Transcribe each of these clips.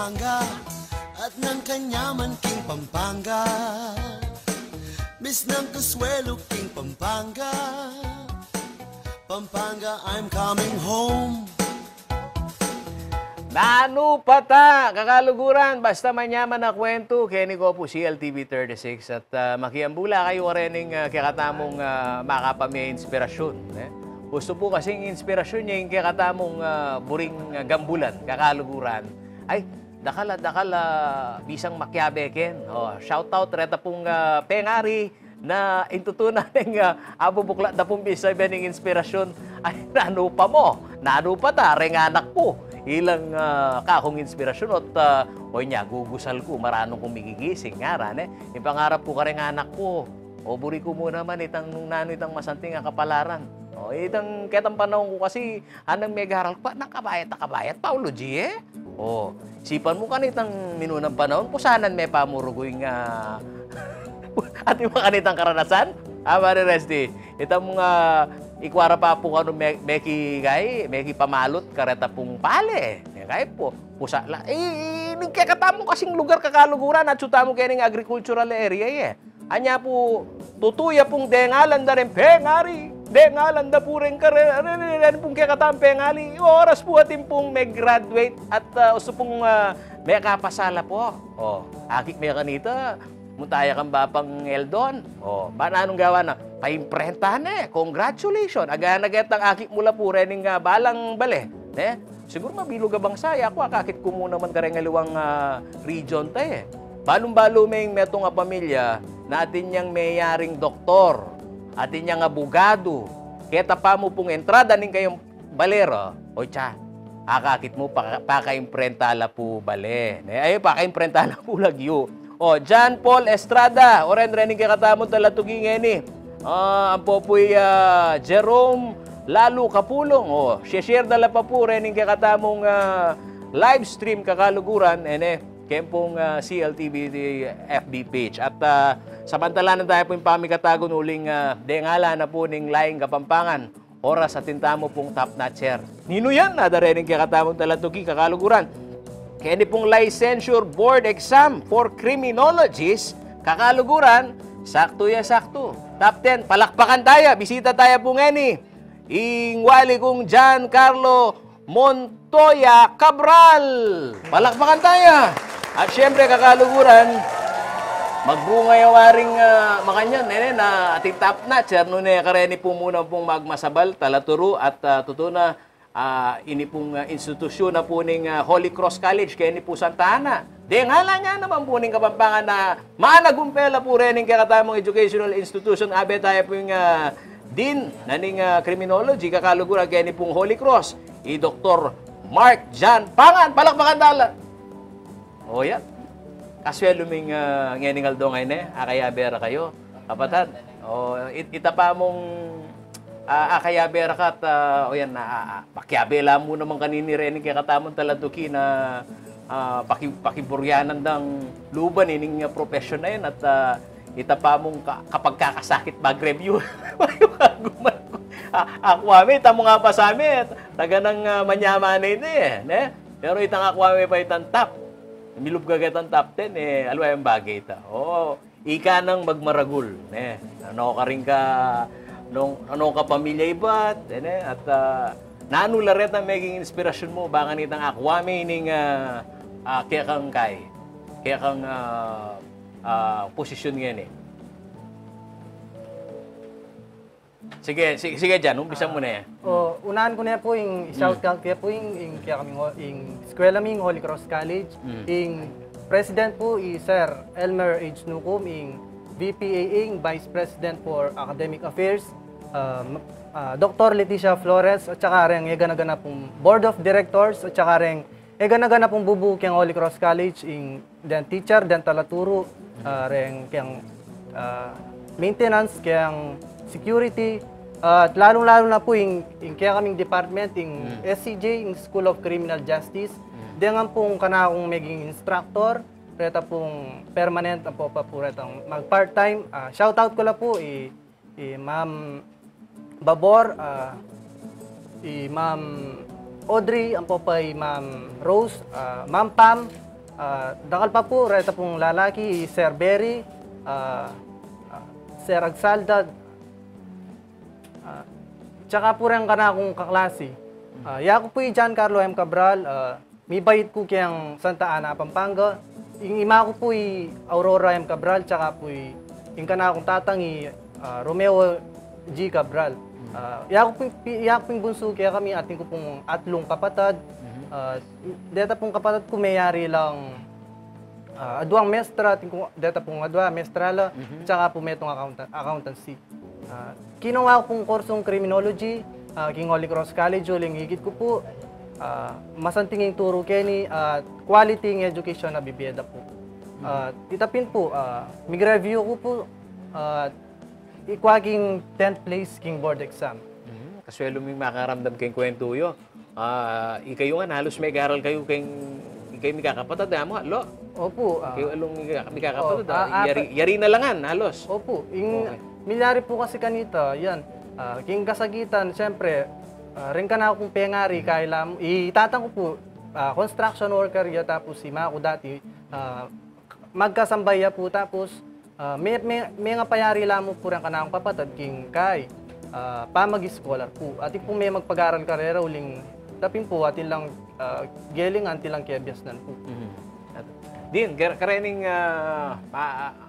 Pampanga at ng kanyaman King Pampanga. Miss ng Consuelo King Pampanga. Pampanga, I'm coming home. Nano pata, kakaluguran, basta manyaman na kwento, Kenny ko po, CLTV 36 at makiambula kayo karening kakatamong makapamay inspirasyon. Gusto po kasing inspirasyon niya yung kakatamong buring gambulan, kakaluguran. Ay, dakala, bisang makyabeken. Shout out, reta pong pengari na intutunan ng abubukla na pong bisa ng inspirasyon. Ay, nano pa mo, nano pa ta, reng anak po. Ilang kakong inspirasyon at oy niya, gugusal ko, maranong kong migigising nga ran Yung pangarap ko ka rin anak ko, o buri ko muna man itang nung nano itang masanting ang kapalaran. O itang ketang panahon ko kasi anang megaral pa, nakabayat, Paulo G O, sipan mo kanitang minunang panahon, kusanan may pamurugoy nga at yung kanitang karanasan. Mari Resti, itang mga ikwara pa po kano meki pamalot kareta pong pale. Kaya po, pusala. Nagkakatamo kasing lugar kakaluguran at suta mo kayo ng agricultural area Anya po, tutuya pong dengalan da rin pengari. Dengalan da po rin karera pong kakatamo pengali. Oras po atin pong may graduate at uso pong may kapasala po. Akik may kanita. Muntaya kang bapang Eldon. Ba na anong gawa na? Paimprentahan Congratulations. Agahan-agat ang akik mula po rening balang bale. Siguro mabilog abang saya. Ako akakit ko muna man karengaliwang region tayo Balong-balo may metong pamilya na atin niyang mayaring doktor. Atin niyang abogado. Keta pa mo pong entrada ning kayong balero. Akakit mo pakaimprentala po bale. Ay, pakaimprentala po lagyo. John Paul Estrada, oren-rening kakatamon talatuging ang popoy Jerome Lalo Kapulong. Share dala pa po rening kakatamong live stream kakaluguran. Kempong CLTV FB page. At samantala na tayo po yung pamikatagon uling dengala na po ning laing Kapampangan. Oras at tintamo pong top notcher. Nino yan? Nada rening kakatamong talatugi kakaluguran. Kaya pong licensure board exam for criminologists, kakaluguran, sakto ya sakto. Top 10, palakpakan tayo, bisita tayo po ngani. Ingwali kong Giancarlo Montoya Cabral. Palakpakan tayo. At syempre, kakaluguran, magbunga yung waring makanyan, na ating top notch. Nune, kareni po muna pong magmasabal, talaturo at tutuna. Ini pong institusyon na po ng Holy Cross College, kaya ni po Santa Ana. Ngala niya naman po ng Kapampangan na managumpela po rin ng kakatamang educational institution. Abe tayo po yung Dean na ng Criminology, kakaluguran kaya ni pong Holy Cross, Dr. Mark John Pangan. Palakpakan dala. Yan. Kaswelo ming ngeningal do ngayon akaya bera kayo. Kapatad. Itapa mong kaya berakat, pakyabela mo naman kanini rin kaya katamon taladuki na pakiburyanan ng luban ining profession na yun at itapa mong kapag kakasakit mag-review. Akwame, tamo nga pa sa amin, taga ng manyaman na pero itang akwame pa itang top. Milub kagat ang top 10, alwa yung bagay ita. Ika nang magmaragul. Ano ka rin ka ano ka pamilya ibat, at nanularet ang maging inspirasyon mo, baka nitang akwame ning kaya kang posisyon ngayon Sige dyan, umpisa mo na Unahan ko na po yung shout out kaya po yung kaya kami yung eskwela ming Holy Cross College. Yung president po Sir Elmer H. Nucum, yung VPA, Vice President for Academic Affairs, Dr. Leticia Flores, at saka rin iganagana pong Board of Directors, at saka rin iganagana pong bubuk yung Holy Cross College, yung teacher, talaturo, rin kayang maintenance, kayang security, at lalong-lalo na po yung kaya kaming department, yung SCJ, yung School of Criminal Justice, diyan pong kanakong maging instructor, reta pong permanent na po retang mag-part-time. Shoutout ko lang po Ma'am Babor, Ma'am Audrey, ang po Ma'am Rose, Ma'am Pam, Dakal pa po, reta pong lalaki, Sir Berry, Sir Agsalda, tsaka po rin ka na akong kaklase. Yako po yung Giancarlo M. Cabral, may bayit ko kayang Santa Ana, Pampanga. Yung ima ko po yung Aurora M. Cabral, tsaka po yung ka na akong tatang Romeo G. Cabral. Yako po yung bunso kaya kami, ating ko pong atlong kapatad. Deta pong kapatad ko mayari lang aduang mestra, deta pong adwa mestrala, tsaka po metong accountancy. Kinuha ko pong kursong criminology, King Holy Cross College, uling higit ko po, masantinging turo keni at quality ng education na bibiyeda po. Titapin po, mig-review ko po, ikwaging 10th place king board exam. Kaswelo may makaramdam kayong kwento yun. Ikayo nga, halos may garal kayo kayo may kakapatid, mo, lo? Opo. Kayo along may kakapatid, yari na langan, halos. Opo. Milyari po kasi kanita, yan. King kasagitan, siyempre, rin ka na akong pengari, kailan, itatang ko po, construction worker ya, tapos si Mako dati, magkasambaya po, tapos, may nga payari lamang po rin ka na akong kapatid, King Kai, pamag-scholar po. At po may magpag-aral karera, uling, tapin po, atin lang, gelingan, tilang kiyabyasnan po. Din, karening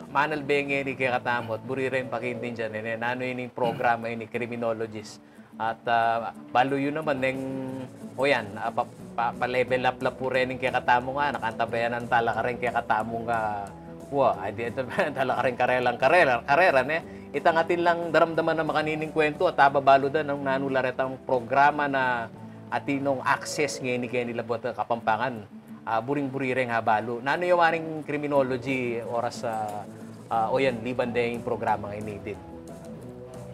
manal bengi ni kaya katamot, buri rin pakindin dyan, ano yun yung programa yun ni criminologist. At balo yun naman, o yan, pa-level up la po rin yung kaya katamo nga, nakantabayan ng tala ka rin kaya katamo nga, ito tala ka rin karera, itangatin lang daramdaman na makanining kwento at ababalo da ng nanularetang programa na atinong access ngayon ni kaya nila buat Kapampangan. Buring-burireng habalo. Nano yung maring criminology oras sa liban din yung programa ngayon natin?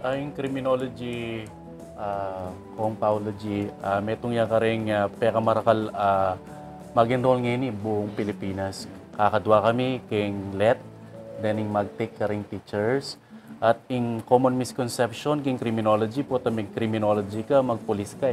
Yung criminology, compaulogy, metong yan ka rin peka marakal mag-enroll ngayon buong Pilipinas. Kakadwa kami king let, then mag-take ka rin teachers. At in common misconception king criminology po, tamig criminology ka, mag-police ka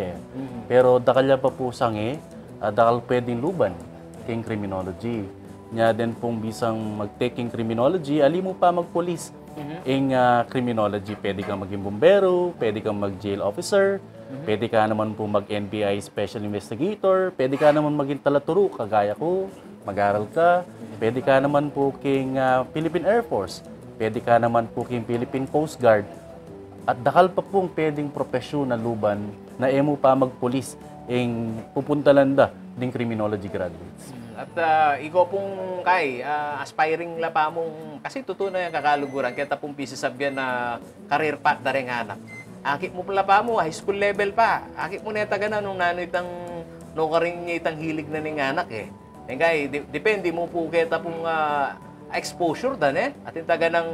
Pero dakalya pa po sangi, dakal pwedeng luban king criminology. Nya din pong bisang mag-taking criminology, ali mo pa mag-police. In criminology, pwede kang maging bombero, pwede kang mag-jail officer, pwede ka naman po mag-NBI special investigator, pwede ka naman maging talaturo, kagaya ko, mag-aral ka, pwede ka naman po king Philippine Air Force, pwede ka naman po king Philippine Coast Guard, at dakal pa pong pwedeng profesyon na luban na emo pa mag-police ing pupuntalanda ding criminology graduates. At ikaw pong aspiring lapa mong, kasi totoo na yung kakaluguran, kaya tapong pisasabyan na career path na rin anak. Akit mo pala pa mo, high school level pa. Akit mo na taga na nung nano itang, no ka rin itang hilig na ning anak Kaya depende mo po kaya tapong exposure dan At yung taga ng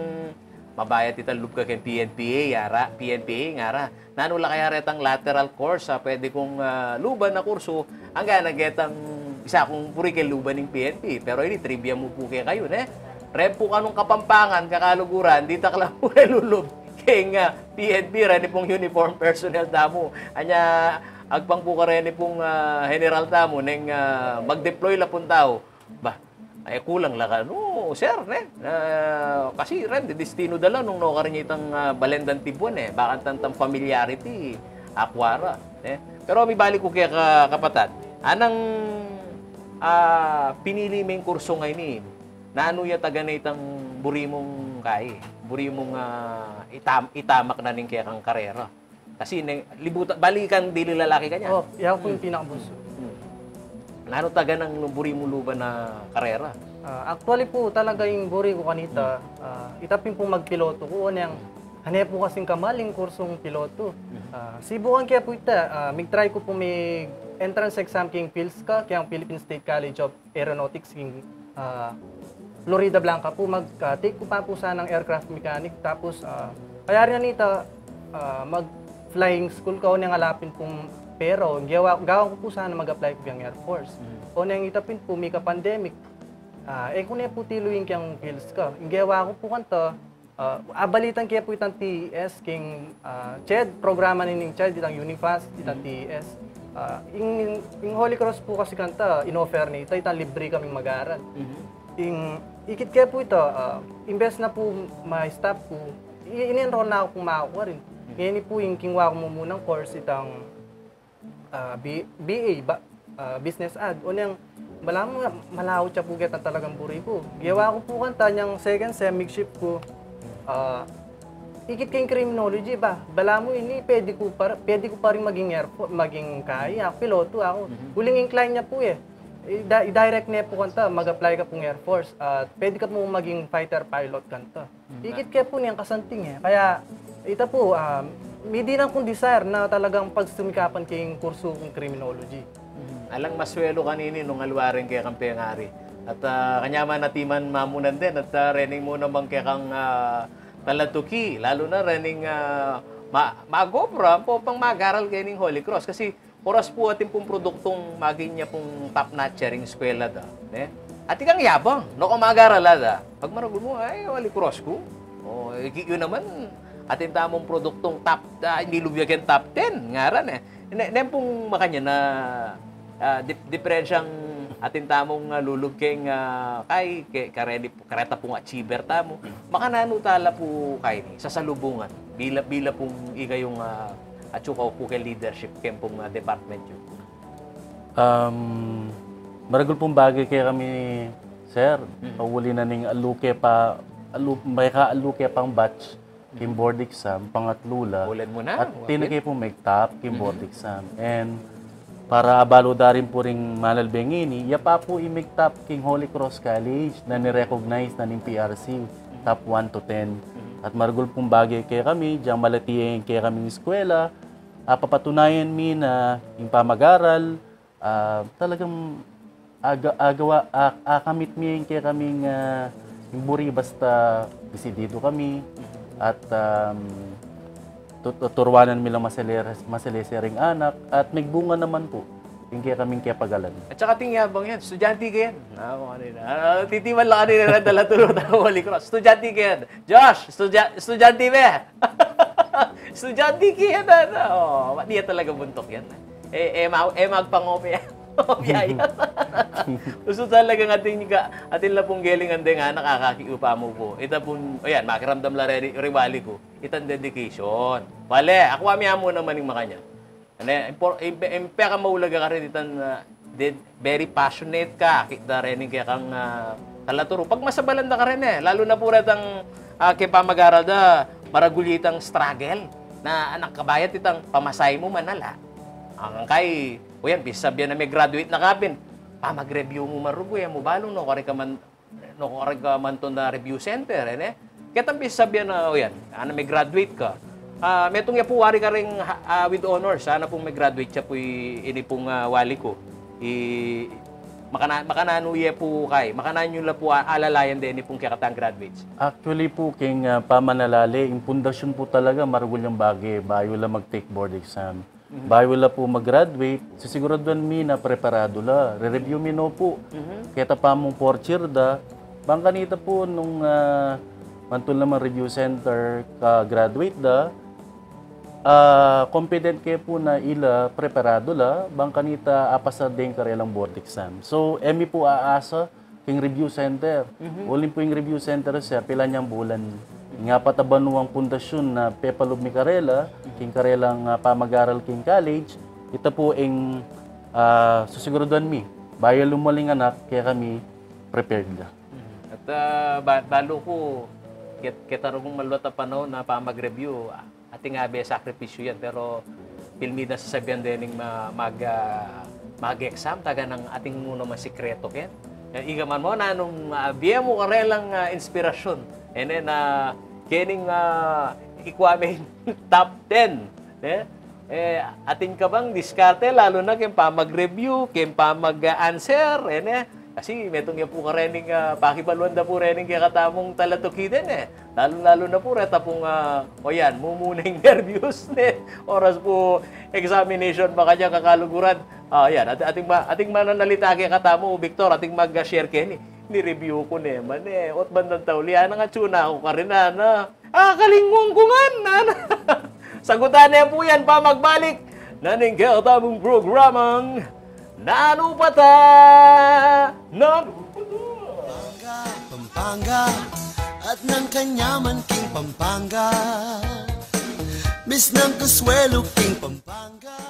mabayat itang loob ka kay PNPA ngara. Nano la kaya retang lateral course, pwede kong luban na kurso, hanggang nagetang isa kong puri kay luban ng PNP. Pero ini trivia mo po kayo, Rep po kanong Kapampangan, kakaluguran, di takla po lulub kay PNP, rin pong uniform personnel tamo. Anya, agpang po ka rin pong general tamo, neng mag-deploy la pong tao. Ay kulang lang ka. No, sir, kasi rin, destino dala nung nakarinitang balendan tibuan Baka tantang familiarity, akwara. Pero may balik ko kaya kapatid. Anang pinili mong kurso ngayon Nano ya taga na itang buri mong buri mong itamak na ning kaya kang karera. Kasi balikan dili lalaki kanya. Yan po yung pinakabunso. Nano taga ng buri mo luban na karera? Actually po, talaga yung buri ko kanita, itapin po magpiloto ko. Hanay po kasing kamaling kursong piloto. Sibukan kaya po ita, mig-try ko po may entrance exam king PhilSCA, kaya ang Philippine State College of Aeronautics king Florida Blanca po. Mag-take ko pa po sana ng aircraft mechanic. Tapos, kaya rin nita, mag-flying school ko niyang alapin pong pero gawang ko po sana mag-apply ko yung Air Force. O nang itapin po, may ka-pandemic. Kung na po tiluin kang PhilSCA. Yung gawa ko po kanta, abalitan kaya po itang TES, king CHED, programa nining CHED, itang Unifast, itang TES. Yung Holy Cross po kasi kanta, in-offer ni ito, itang libre kaming mag-aaral. Ikit kaya po ito, imbes na po ma-stop po, in-enroll na ako kung makakuha rin. Ngayon po yung kingwa ko mo munang course itang BA, Business Ad. O niyang, malawot siya po kita talagang buri ko. Gawa ko po kanta niyang second sem, makeshift ko. Ikit kayong criminology ba? Bala mo ini, pwede ko pa rin maging kaya. Piloto ako. Huling incline niya po eh. I-direct niya po kanta, mag-apply ka pong Air Force. At pwede ka po maging fighter pilot kanta. Ikit kaya po niyang kasanting eh. Kaya ito po, may di lang kong desire na talagang pagsumikapan kayong kurso kong criminology. Alang maswelo kanini nung alwarin kaya kang pengari. At kanya man natiman mamunan din at rening mo naman kaya kang talatuki. Lalo na rening magobra po pang mag-aral kayo ng Holy Cross. Kasi oras po ating pong produktong maging niya pong top-notcher yung eskwela da. At ikang yabang, no kung mag-aral da. Pag maragul mo, ay Holy Cross ko. O, yun naman, ating tamong produktong top, hindi lubyagan top 10. Ngaran eh. Nem pong makanya na diferensyang atin tamong lulugking kay kareta pong achiever tamo makanano tala po kay ni sa salubungan bila pong iga yung atsukaw po kay leadership ken pong department yun. Maragul pong bagay kaya kami, sir. Pauli na ning may kaaluke pang batch kim board exam, pangatlula. Ulan mo na. At tinakay po may top kim board exam. And para abalo darin po ring manalbengini, iya pa po i-make-top king Holy Cross College na ni-recognize na ng PRC, top 1 to 10. At maragul pong bagay kaya kami, diyang malatiyin kaya kami ng eskwela, papatunayan mi na yung pamag-aral, talagang kamit mi kaya kaming yung buri basta desidido kami at tuturwanan nilang masalesering anak at nagbunga naman po yung kaya kaming kaya pagalan. At saka tingyabang yan, estudyante ka yan. Titiman lang kanina na dala tulog na Holy Cross. Estudyante ka yan. Josh, estudyante ba? Estudyante ka yan. Di yan talaga buntok yan. Magpangope yan. Gusto talaga atin la pong gelingan din nga nakakakiupa mo po. Ito pong, ayan, makiramdam la riwali ko. Itang dedication. Wale, ako amya mo naman yung makanya. Impeka maulaga ka rin itan very passionate ka. Kita rin kaya kang talaturo. Pag masabalan ka rin lalo na po ratang kaya pa mag-aral da, maragulitang struggle na anak kabayat itang pamasay mo manala. Ang kay, o yan, bisabyan na may graduate na kapin, mag-review mo marugo, yan mo balong, no kare ka man to na review center, Ketang bisabyan na, o yan, may graduate ka. Metong ya po, wari ka rin with honors, sana pong may graduate siya po, ini pong wali ko. Makananuye po kay, makananyo la po alalayan din, ini pong kakatang graduates. Actually po, king pamanalali, yung pundasyon po talaga, maragul yung bagay, bayo lang mag-take board exam. Bayo la po mag-graduate, sisiguraduhan mi na preparado la. Re-review mi no po. Kaya pa mong fourth year da, bang kanita po nung mantul naman review center ka-graduate da, confident kayo po na ila preparado la, bang kanita apasa din karelang board exam. So, emi po aasa king review center. Uling po yung review center siya, pila niyang bulan. Nga patabanuang pundasyon na pepalob mi karela, king karelang pamag-aral king college, ito po ang susiguraduhan mi. Bayo lumaling anak, kaya kami prepared na. At balo ko, kita rin kong maluwat na panahon na pamag-review, ating nga sakripisyo yan, pero pilmi na sasabihan din mag-exam, taga ng ating muna masikreto ken. Iga man mo na nung biya mo karelang inspirasyon, and then kening ikwame top 10. Atin ka bang diskarte, lalo na kung pa mag-review, kung pa mag-answer, kasi metong yan po ka rening pakibaluan na po rening kaya katamong talatuki din Lalo na po reta pong o yan, mumunang nervyos oras po examination baka niya kakaluguran. Yan, ating mananalita kaya katamo, Victor, ating mag-share kaya Ni-review ko naman Ot bandang taulian nga tsuna ako ka rin, ana. Kalingwang ko nga, ana. Sagutan na po yan pa magbalik. Naning katamong programang Nanupata! Pampanga, Pampanga, at ng kanyaman king Pampanga. Miss ng Consuelo king Pampanga.